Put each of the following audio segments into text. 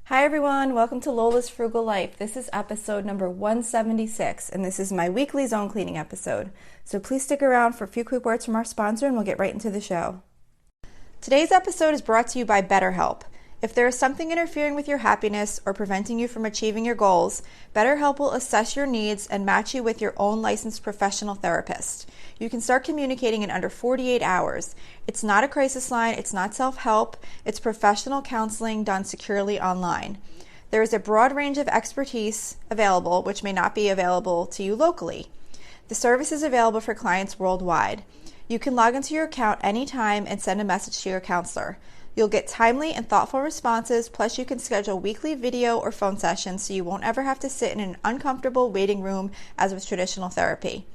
Hi everyone, welcome to Lola's Frugal Life. This is episode number 176, and this is my weekly zone cleaning episode. So please stick around for a few quick words from our sponsor and we'll get right into the show. Today's episode is brought to you by BetterHelp. If there is something interfering with your happiness or preventing you from achieving your goals, BetterHelp will assess your needs and match you with your own licensed professional therapist. You can start communicating in under 48 hours. It's not a crisis line, it's not self-help, it's professional counseling done securely online. There is a broad range of expertise available, which may not be available to you locally. The service is available for clients worldwide. You can log into your account anytime and send a message to your counselor. You'll get timely and thoughtful responses, plus you can schedule weekly video or phone sessions so you won't ever have to sit in an uncomfortable waiting room as with traditional therapy.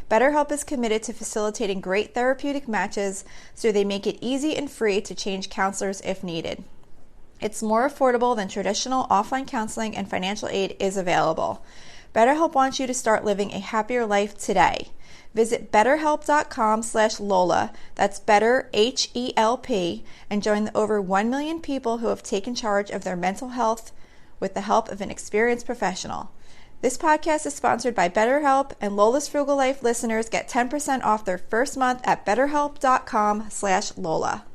BetterHelp is committed to facilitating great therapeutic matches, so they make it easy and free to change counselors if needed. It's more affordable than traditional offline counseling, and financial aid is available. BetterHelp wants you to start living a happier life today. Visit betterhelp.com/Lola, that's better HELP, and join the over 1 million people who have taken charge of their mental health with the help of an experienced professional. This podcast is sponsored by BetterHelp, and Lola's Frugal Life listeners get 10% off their first month at betterhelp.com/Lola.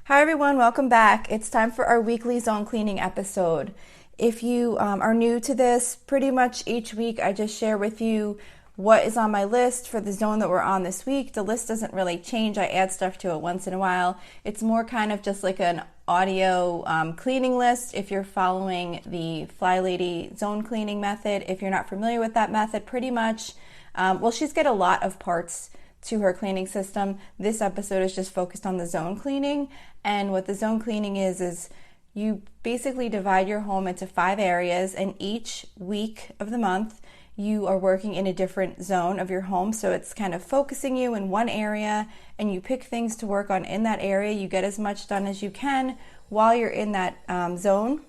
Hi everyone, welcome back. It's time for our weekly zone cleaning episode. If you are new to this, pretty much each week I just share with you what is on my list for the zone that we're on this week. The list doesn't really change. I add stuff to it once in a while. It's more kind of just like an audio cleaning list if you're following the Fly Lady zone cleaning method. If you're not familiar with that method, pretty much, she's got a lot of parts to her cleaning system. This episode is just focused on the zone cleaning. And what the zone cleaning is you basically divide your home into 5 areas, and each week of the month you are working in a different zone of your home. So it's kind of focusing you in one area, and you pick things to work on in that area. You get as much done as you can while you're in that zone.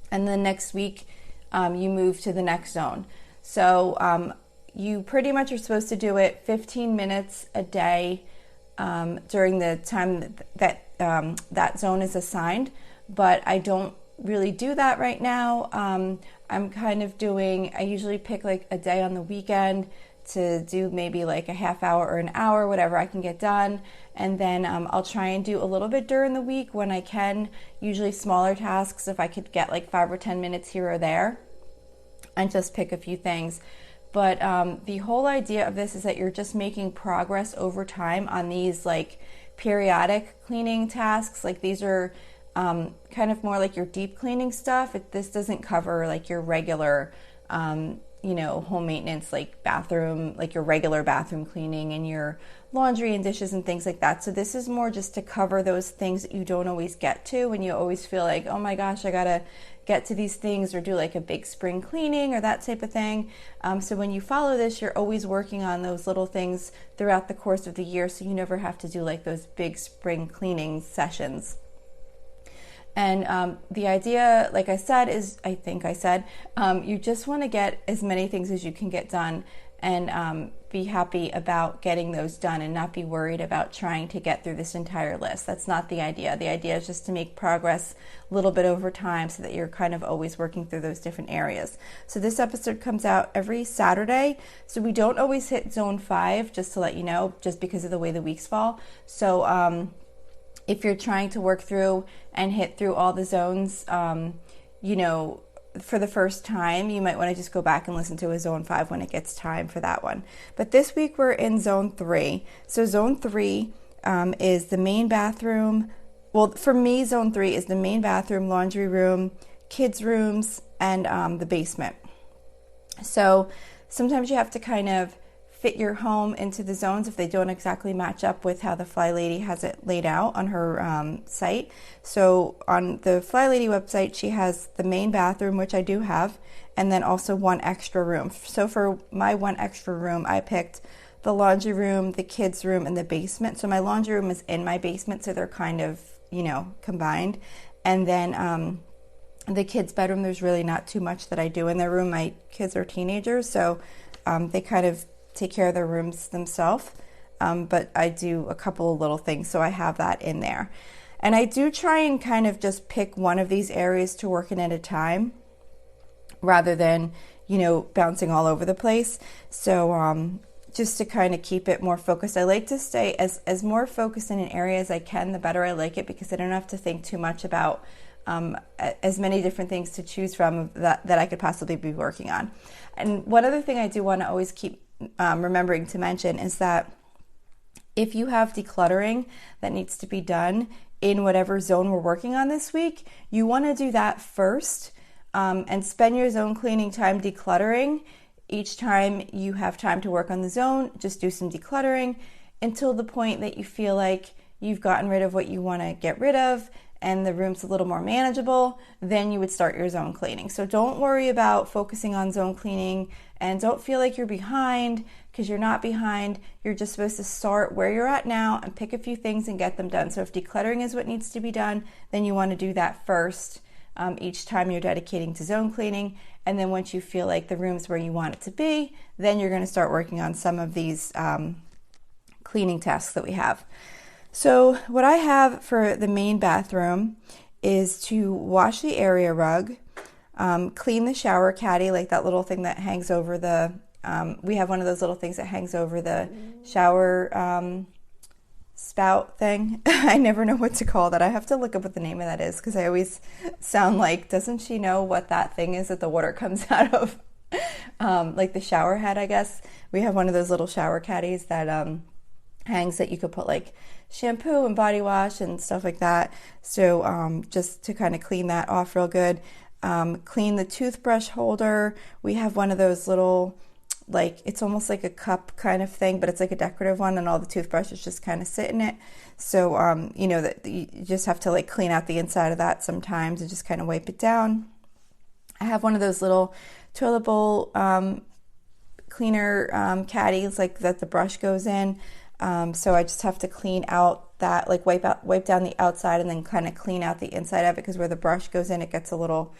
And then next week, you move to the next zone. So you pretty much are supposed to do it 15 minutes a day during the time that that zone is assigned. But I don't really do that right now. I'm kind of I usually pick like a day on the weekend to do maybe like a half hour or an hour, whatever I can get done. And then I'll try and do a little bit during the week when I can, usually smaller tasks if I could get like 5 or 10 minutes here or there, and just pick a few things. But the whole idea of this is that you're just making progress over time on these like periodic cleaning tasks. Like these are kind of more like your deep cleaning stuff. This doesn't cover like your regular, home maintenance, like bathroom, like your regular bathroom cleaning and your laundry and dishes and things like that. So this is more just to cover those things that you don't always get to when you always feel like, oh my gosh, I gotta get to these things, or do like a big spring cleaning or that type of thing. So when you follow this, you're always working on those little things throughout the course of the year, so you never have to do like those big spring cleaning sessions. And the idea, like I said, you just want to get as many things as you can get done, and be happy about getting those done and not be worried about trying to get through this entire list. That's not the idea. The idea is just to make progress a little bit over time so that you're kind of always working through those different areas. So this episode comes out every Saturday. So we don't always hit zone 5, just to let you know, just because of the way the weeks fall. So if you're trying to work through and hit through all the zones, for the first time, you might want to just go back and listen to a zone 5 when it gets time for that one. But this week we're in zone 3. So zone 3 is the main bathroom. Well, for me, zone 3 is the main bathroom, laundry room, kids' rooms, and the basement. So sometimes you have to kind of fit your home into the zones if they don't exactly match up with how the Fly Lady has it laid out on her site. So on the Fly Lady website, she has the main bathroom, which I do have, and then also one extra room. So for my one extra room, I picked the laundry room, the kids' room, and the basement. So my laundry room is in my basement, so they're kind of, combined. And then the kids' bedroom, there's really not too much that I do in their room. My kids are teenagers, so they kind of take care of their rooms themselves, but I do a couple of little things, so I have that in there. And I do try and kind of just pick one of these areas to work in at a time rather than, bouncing all over the place. So just to kind of keep it more focused, I like to stay as more focused in an area as I can, the better I like it, because I don't have to think too much about as many different things to choose from that I could possibly be working on. And one other thing I do want to always keep remembering to mention is that if you have decluttering that needs to be done in whatever zone we're working on this week, you want to do that first and spend your zone cleaning time decluttering. Each time you have time to work on the zone, just do some decluttering until the point that you feel like you've gotten rid of what you want to get rid of and the room's a little more manageable. Then you would start your zone cleaning. So don't worry about focusing on zone cleaning and don't feel like you're behind, because you're not behind. You're just supposed to start where you're at now and pick a few things and get them done. So if decluttering is what needs to be done, then you want to do that first each time you're dedicating to zone cleaning. And then once you feel like the room's where you want it to be, then you're going to start working on some of these cleaning tasks that we have. So what I have for the main bathroom is to wash the area rug, clean the shower caddy, like that little thing that hangs over the, we have one of those little things that hangs over the shower spout thing. I never know what to call that. I have to look up what the name of that is because I always sound like, doesn't she know what that thing is that the water comes out of? Like the shower head, I guess. We have one of those little shower caddies that hangs that you could put like shampoo and body wash and stuff like that. So just to kind of clean that off real good. Clean the toothbrush holder. We have one of those little, like, it's almost like a cup kind of thing, but it's like a decorative one, and all the toothbrushes just kind of sit in it. So that you just have to like clean out the inside of that sometimes and just kind of wipe it down. I have one of those little toilet bowl cleaner caddies, like that the brush goes in. So I just have to clean out that, like wipe down the outside and then kind of clean out the inside of it, because where the brush goes in, it gets a little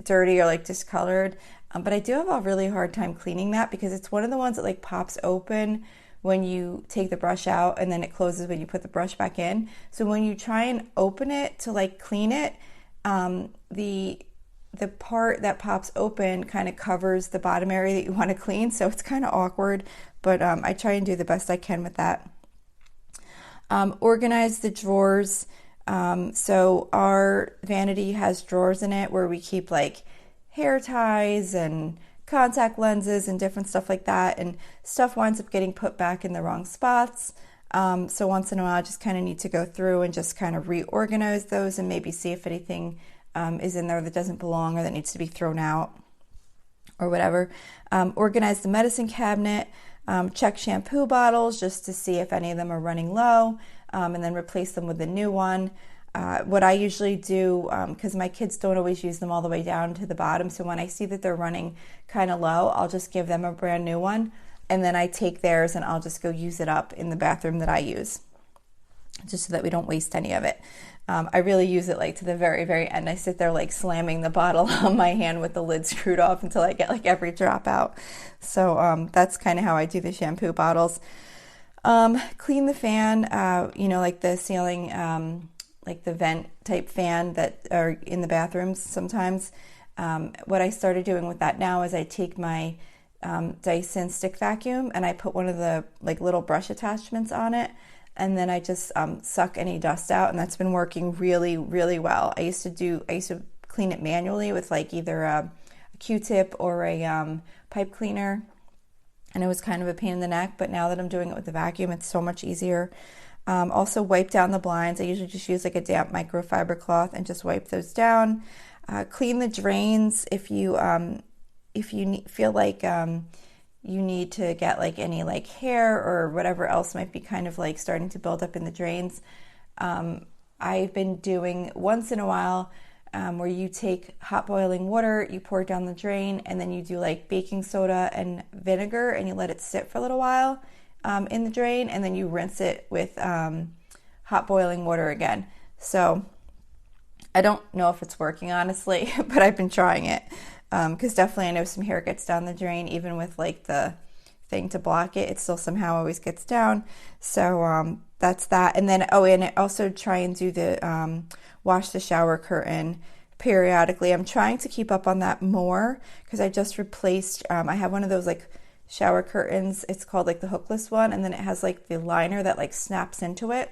dirty or like discolored. But I do have a really hard time cleaning that because it's one of the ones that like pops open when you take the brush out and then it closes when you put the brush back in. So when you try and open it to like clean it, the part that pops open kind of covers the bottom area that you want to clean. So it's kind of awkward, but I try and do the best I can with that. Organize the drawers. So our vanity has drawers in it where we keep like hair ties and contact lenses and different stuff like that, and stuff winds up getting put back in the wrong spots. So once in a while I just kind of need to go through and just kind of reorganize those and maybe see if anything is in there that doesn't belong or that needs to be thrown out or whatever. Organize the medicine cabinet, check shampoo bottles just to see if any of them are running low, and then replace them with a new one. What I usually do, because my kids don't always use them all the way down to the bottom, so when I see that they're running kind of low, I'll just give them a brand new one, and then I take theirs and I'll just go use it up in the bathroom that I use, just so that we don't waste any of it. I really use it like to the very, very end. I sit there like slamming the bottle on my hand with the lid screwed off until I get like every drop out. So that's kind of how I do the shampoo bottles. Clean the fan, like the ceiling, like the vent type fan that are in the bathrooms sometimes. What I started doing with that now is I take my Dyson stick vacuum and I put one of the like little brush attachments on it, and then I just suck any dust out, and that's been working really, really well. I used to clean it manually with like either a Q-tip or a pipe cleaner, and it was kind of a pain in the neck, but now that I'm doing it with the vacuum, it's so much easier. Also wipe down the blinds. I usually just use like a damp microfiber cloth and just wipe those down. Clean the drains if you feel like you need to get like any like hair or whatever else might be kind of like starting to build up in the drains. I've been doing once in a while where you take hot boiling water, you pour it down the drain, and then you do like baking soda and vinegar and you let it sit for a little while in the drain, and then you rinse it with hot boiling water again. So I don't know if it's working honestly, but I've been trying it because definitely I know some hair gets down the drain even with like the thing to block it, it still somehow always gets down. So that's that. And then, and I also try and do the wash the shower curtain periodically. I'm trying to keep up on that more because I just replaced, I have one of those like shower curtains. It's called like the hookless one, and then it has like the liner that like snaps into it.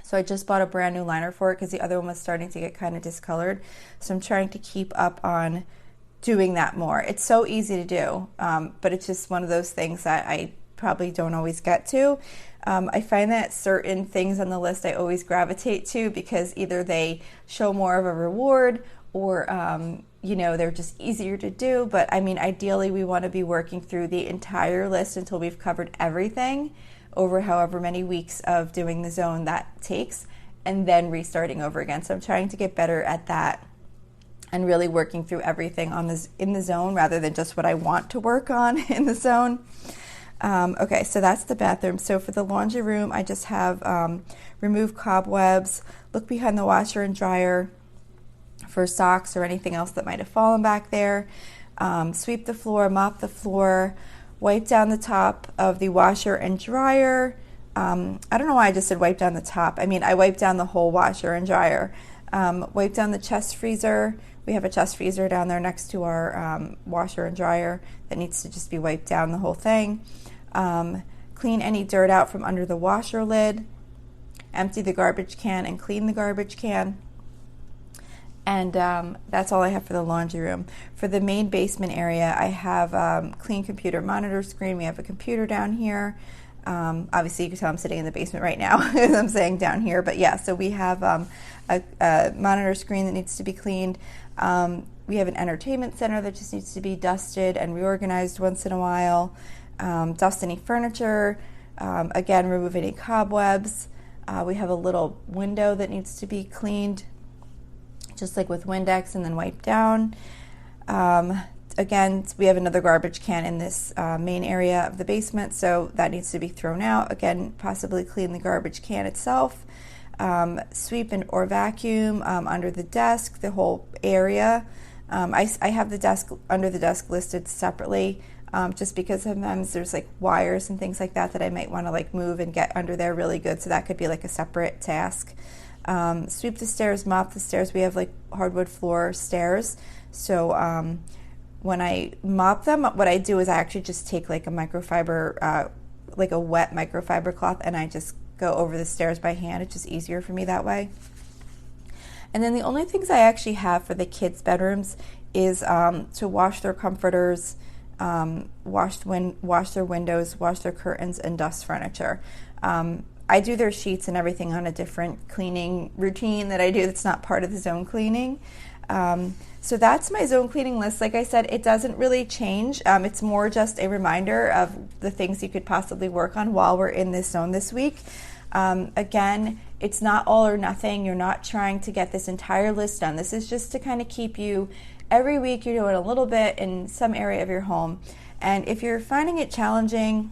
So I just bought a brand new liner for it because the other one was starting to get kind of discolored. So I'm trying to keep up on doing that more. It's so easy to do, but it's just one of those things that I probably don't always get to. I find that certain things on the list I always gravitate to because either they show more of a reward or, they're just easier to do. But I mean, ideally, we want to be working through the entire list until we've covered everything over however many weeks of doing the zone that takes, and then restarting over again. So I'm trying to get better at that and really working through everything in the zone rather than just what I want to work on in the zone. Okay, so that's the bathroom. So for the laundry room, I just have remove cobwebs, look behind the washer and dryer for socks or anything else that might have fallen back there, sweep the floor, mop the floor, wipe down the top of the washer and dryer. I don't know why I just said wipe down the top. I mean, I wipe down the whole washer and dryer. Wipe down the chest freezer. We have a chest freezer down there next to our washer and dryer that needs to just be wiped down, the whole thing. Clean any dirt out from under the washer lid. Empty the garbage can and clean the garbage can. And that's all I have for the laundry room. For the main basement area, I have clean computer monitor screen. We have a computer down here. Obviously, you can tell I'm sitting in the basement right now as I'm saying down here. But yeah, so we have a monitor screen that needs to be cleaned. We have an entertainment center that just needs to be dusted and reorganized once in a while. Dust any furniture. Again, remove any cobwebs. We have a little window that needs to be cleaned, just like with Windex, and then wiped down. Again, we have another garbage can in this main area of the basement, so that needs to be thrown out. Again, possibly clean the garbage can itself. Sweep or vacuum under the desk, the whole area. I have the desk under the desk listed separately, just because sometimes there's like wires and things like that I might want to like move and get under there really good, so that could be like a separate task. Sweep the stairs, mop the stairs. We have like hardwood floor stairs, so when I mop them, what I do is I actually just take like a microfiber, like a wet microfiber cloth, and I just go over the stairs by hand. It's just easier for me that way. And then the only things I actually have for the kids' bedrooms is to wash their comforters, wash their windows, wash their curtains, and dust furniture. I do their sheets and everything on a different cleaning routine that I do that's not part of the zone cleaning. So that's my zone cleaning list. Like I said, it doesn't really change. It's more just a reminder of the things you could possibly work on while we're in this zone this week. Again, it's not all or nothing. You're not trying to get this entire list done. This is just to kind of keep you, every week you're doing a little bit in some area of your home. And if you're finding it challenging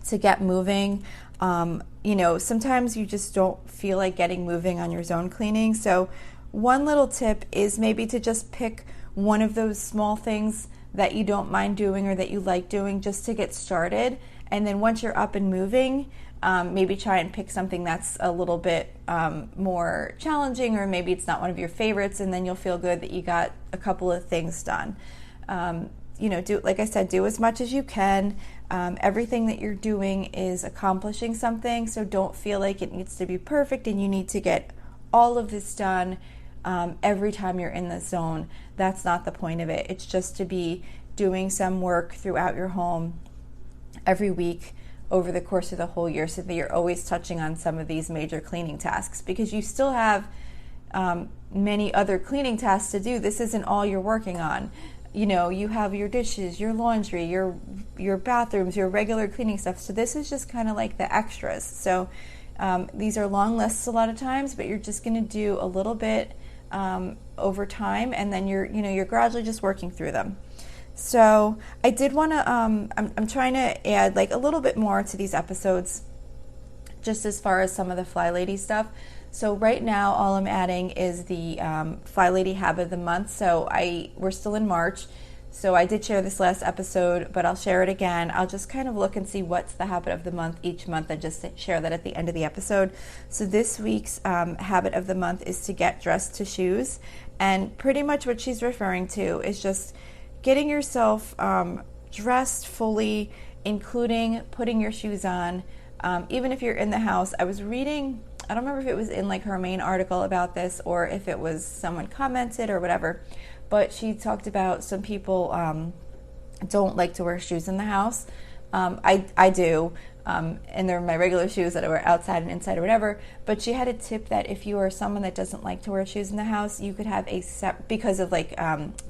to get moving, sometimes you just don't feel like getting moving on your zone cleaning. So one little tip is maybe to just pick one of those small things that you don't mind doing or that you like doing just to get started. And then once you're up and moving, maybe try and pick something that's a little bit more challenging, or maybe it's not one of your favorites, and then you'll feel good that you got a couple of things done. Like I said, do as much as you can. Everything that you're doing is accomplishing something, so don't feel like it needs to be perfect and you need to get all of this done every time you're in the zone. That's not the point of it. It's just to be doing some work throughout your home every week over the course of the whole year, so that you're always touching on some of these major cleaning tasks, because you still have many other cleaning tasks to do. This isn't all you're working on. You have your dishes, your laundry, your bathrooms, your regular cleaning stuff. So this is just kind of like the extras. So these are long lists a lot of times, but you're just going to do a little bit over time, and then you're gradually just working through them. So I did want to, I'm trying to add like a little bit more to these episodes, just as far as some of the Fly Lady stuff. So right now, all I'm adding is the Fly Lady Habit of the Month. So we're still in March. So I did share this last episode, but I'll share it again. I'll just kind of look and see what's the habit of the month each month and just share that at the end of the episode. So this week's habit of the month is to get dressed to shoes. And pretty much what she's referring to is just getting yourself dressed fully, including putting your shoes on. Even if you're in the house, I was reading, I don't remember if it was in like her main article about this or if it was someone commented or whatever, but she talked about some people don't like to wear shoes in the house. I do, and they're my regular shoes that I wear outside and inside or whatever, but she had a tip that if you are someone that doesn't like to wear shoes in the house, you could have because of like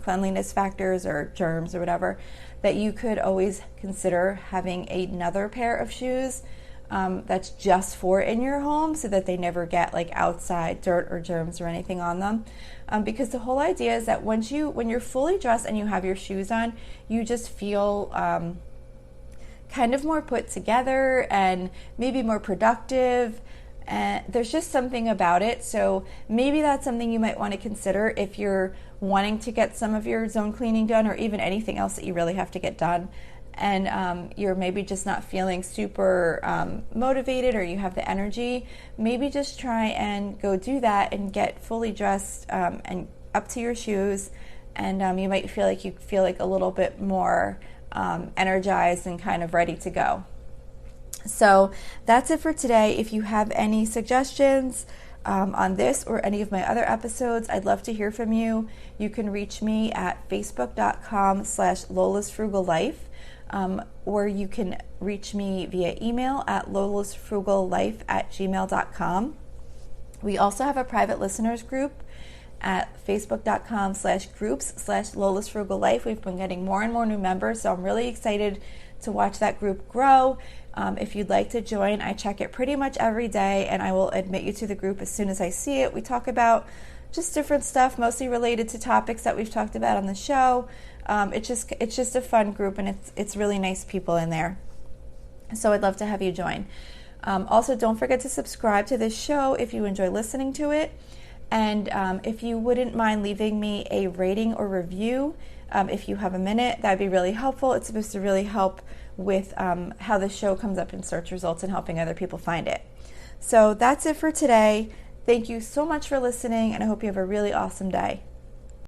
cleanliness factors or germs or whatever, that you could always consider having another pair of shoes that's just for in your home so that they never get like outside dirt or germs or anything on them. Because the whole idea is that when you're fully dressed and you have your shoes on, you just feel kind of more put together and maybe more productive. And there's just something about it. So maybe that's something you might want to consider if you're wanting to get some of your zone cleaning done or even anything else that you really have to get done. And you're maybe just not feeling super motivated or you have the energy, maybe just try and go do that and get fully dressed and up to your shoes. And you might feel like a little bit more energized and kind of ready to go. So that's it for today. If you have any suggestions on this or any of my other episodes, I'd love to hear from you. You can reach me at facebook.com/lolasfrugallife. Or you can reach me via email at lolasfrugallife@gmail.com. We also have a private listeners group at facebook.com/groups/lolasfrugallife. We've been getting more and more new members, so I'm really excited to watch that group grow. If you'd like to join, I check it pretty much every day, and I will admit you to the group as soon as I see it. We talk about just different stuff, mostly related to topics that we've talked about on the show. It's just a fun group, and it's really nice people in there. So I'd love to have you join. Also, don't forget to subscribe to this show if you enjoy listening to it. And if you wouldn't mind leaving me a rating or review, if you have a minute, that'd be really helpful. It's supposed to really help with how the show comes up in search results and helping other people find it. So that's it for today. Thank you so much for listening, and I hope you have a really awesome day.